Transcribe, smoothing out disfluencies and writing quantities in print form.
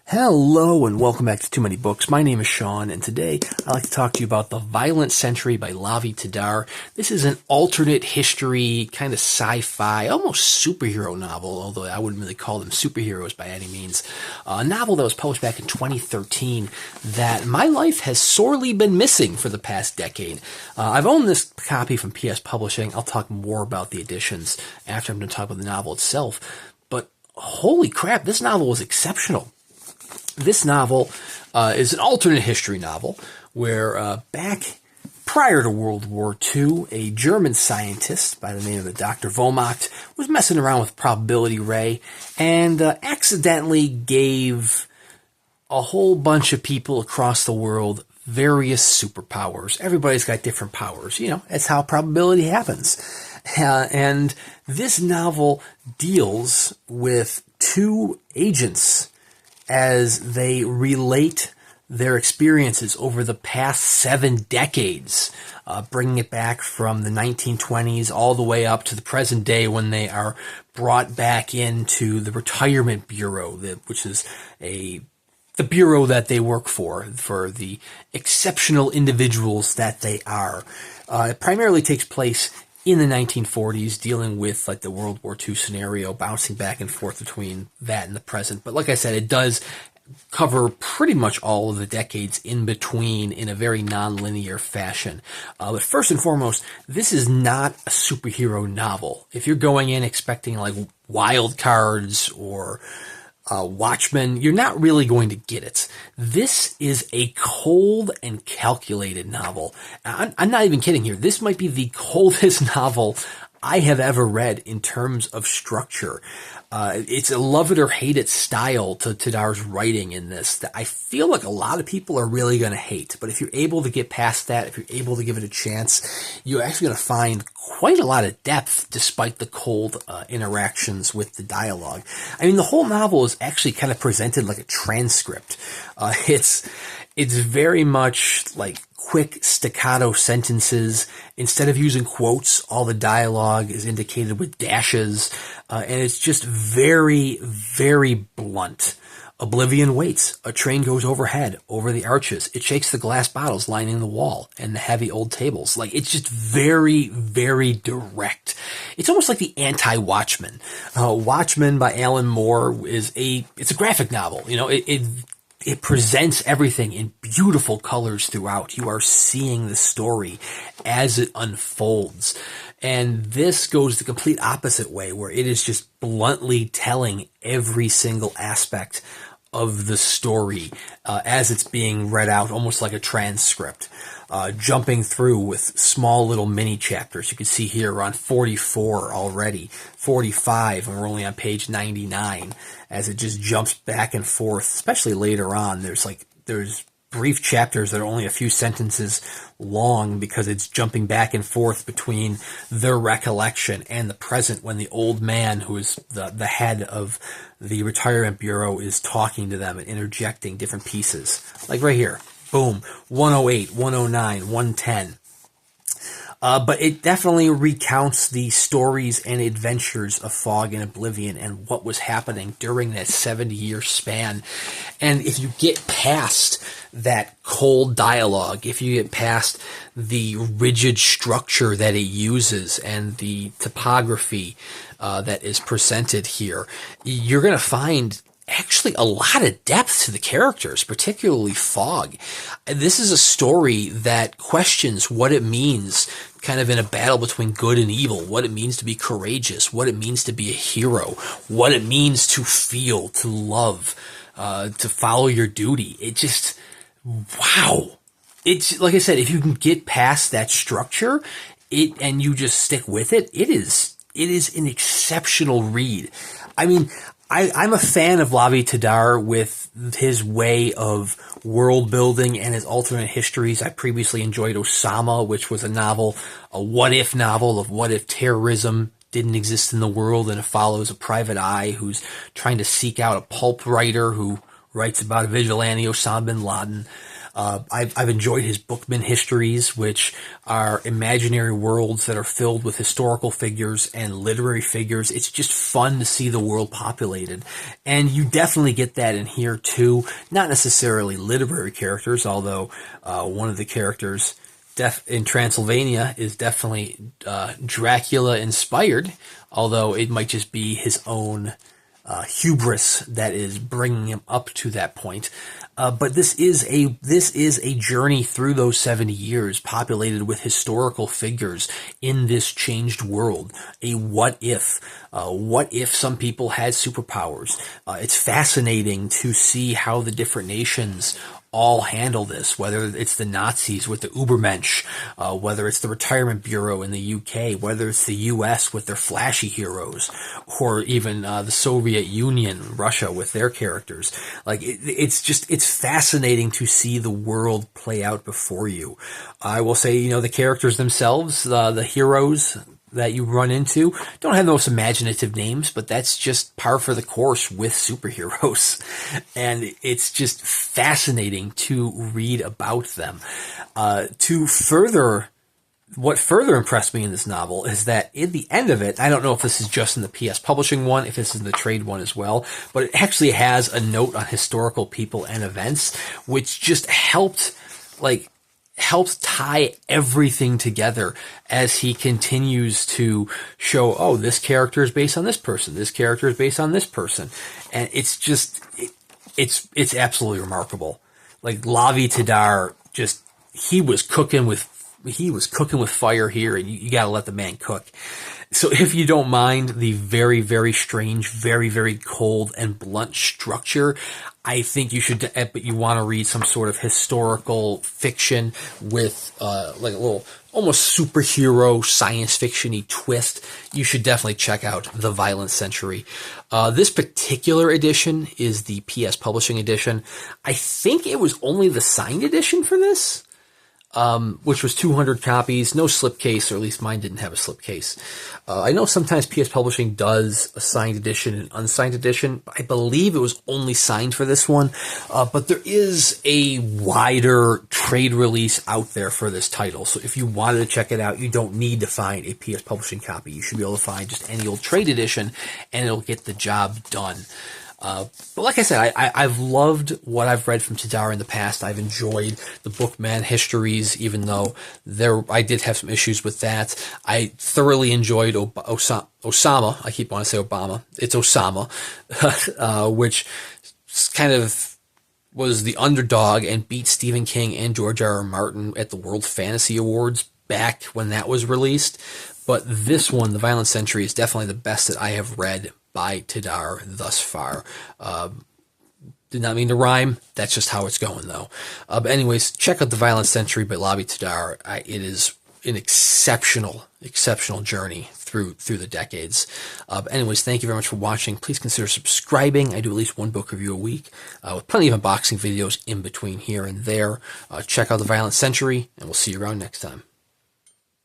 Hello and welcome back to Too Many Books. My name is Sean, and today I'd like to talk to you about The Violent Century by Lavie Tidhar. This is an alternate history, kind of sci-fi, almost superhero novel, although I wouldn't really call them superheroes by any means. A novel that was published back in 2013 that my life has sorely been missing for the past decade. I've owned this copy from PS Publishing. I'll talk more about the editions after I'm going to talk about the novel itself. But holy crap, this novel was exceptional. This novel is an alternate history novel where back prior to World War II, a German scientist by the name of Dr. Vollmacht was messing around with probability ray and accidentally gave a whole bunch of people across the world various superpowers. Everybody's got different powers. You know, that's how probability happens. And this novel deals with two agents as they relate their experiences over the past 7 decades, bringing it back from the 1920s all the way up to the present day when they are brought back into the Retirement Bureau, which is the bureau that they work for the exceptional individuals that they are. It primarily takes place in the 1940s, dealing with like the World War II scenario, bouncing back and forth between that and the present. But like I said, it does cover pretty much all of the decades in between in a very non-linear fashion. But first and foremost, this is not a superhero novel. If you're going in expecting like Wild Cards or Watchmen, you're not really going to get it. This is a cold and calculated novel. I'm not even kidding here. This might be the coldest novel I have ever read in terms of structure. It's a love it or hate it style to Tidhar's writing in this that I feel like a lot of people are really going to hate. But if you're able to get past that, if you're able to give it a chance, you're actually going to find quite a lot of depth despite the cold interactions with the dialogue. I mean, the whole novel is actually kind of presented like a transcript. It's very much like quick staccato sentences. Instead of using quotes, all the dialogue is indicated with dashes, and it's just very, very blunt. Oblivion waits. A train goes overhead, over the arches. It shakes the glass bottles lining the wall and the heavy old tables. Like, it's just very, very direct. It's almost like the anti-Watchmen. Watchmen by Alan Moore it's a graphic novel. You know, it presents everything in beautiful colors throughout. You are seeing the story as it unfolds. And this goes the complete opposite way, where it is just bluntly telling every single aspect of the story as it's being read out, almost like a transcript. Jumping through with small little mini chapters. You can see here we're on 44 already, 45, and we're only on page 99 as it just jumps back and forth, especially later on. There's brief chapters that are only a few sentences long because it's jumping back and forth between their recollection and the present when the old man, who is the head of the Retirement Bureau, is talking to them and interjecting different pieces. Like right here. Boom, 108, 109, 110. But it definitely recounts the stories and adventures of Fog and Oblivion and what was happening during that 70-year span. And if you get past that cold dialogue, if you get past the rigid structure that it uses and the topography that is presented here, you're going to find actually a lot of depth to the characters, particularly Fog. This is a story that questions what it means kind of in a battle between good and evil, what it means to be courageous, what it means to be a hero, what it means to feel, to love, to follow your duty. It just, wow. It's, like I said, if you can get past that structure and you just stick with it, it is an exceptional read. I mean, I'm a fan of Lavie Tidhar with his way of world building and his alternate histories. I previously enjoyed Osama, which was a what-if novel of what if terrorism didn't exist in the world, and it follows a private eye who's trying to seek out a pulp writer who writes about a vigilante, Osama bin Laden. I've enjoyed his Bookman histories, which are imaginary worlds that are filled with historical figures and literary figures. It's just fun to see the world populated. And you definitely get that in here too. Not necessarily literary characters, although one of the characters in Transylvania is definitely Dracula inspired, although it might just be his own hubris that is bringing him up to that point. But this is a journey through those 70 years, populated with historical figures in this changed world. A what if? What if some people had superpowers? It's fascinating to see how the different nations all handle this, whether it's the Nazis with the Übermensch, whether it's the Retirement Bureau in the UK, whether it's the US with their flashy heroes, or even the Soviet Union, Russia with their characters. Like, it's fascinating to see the world play out before you. I will say, the characters themselves, the heroes that you run into don't have the most imaginative names, but that's just par for the course with superheroes. And it's just fascinating to read about them. What further impressed me in this novel is that in the end of it, I don't know if this is just in the PS Publishing one, if this is in the trade one as well, but it actually has a note on historical people and events, which just helped tie everything together as he continues to show, oh, this character is based on this person, this character is based on this person. And it's just, it's absolutely remarkable. Like, Lavie Tidhar, he was cooking with fire here, and you gotta let the man cook. So if you don't mind the very, very strange, very, very cold and blunt structure, I think you should, but you want to read some sort of historical fiction with like a little almost superhero science fiction-y twist, you should definitely check out The Violent Century. This particular edition is the PS Publishing edition. I think it was only the signed edition for this, which was 200 copies, no slipcase, or at least mine didn't have a slipcase. I know sometimes PS Publishing does a signed edition and unsigned edition. I believe it was only signed for this one, but there is a wider trade release out there for this title. So if you wanted to check it out, you don't need to find a PS Publishing copy. You should be able to find just any old trade edition, and it'll get the job done. But like I said, I've loved what I've read from Tidhar in the past. I've enjoyed the Bookman histories, even though I did have some issues with that. I thoroughly enjoyed Osama. I keep wanting to say Obama. It's Osama, which kind of was the underdog and beat Stephen King and George R.R. Martin at the World Fantasy Awards back when that was released. But this one, The Violent Century, is definitely the best that I have read by Tidhar thus far. Did not mean to rhyme. That's just how it's going, though. But anyways, check out The Violent Century by Lavie Tidhar. It is an exceptional journey through the decades. But anyways, thank you very much for watching. Please consider subscribing. I do at least one book review a week, with plenty of unboxing videos in between here and there. Check out The Violent Century, and we'll see you around next time.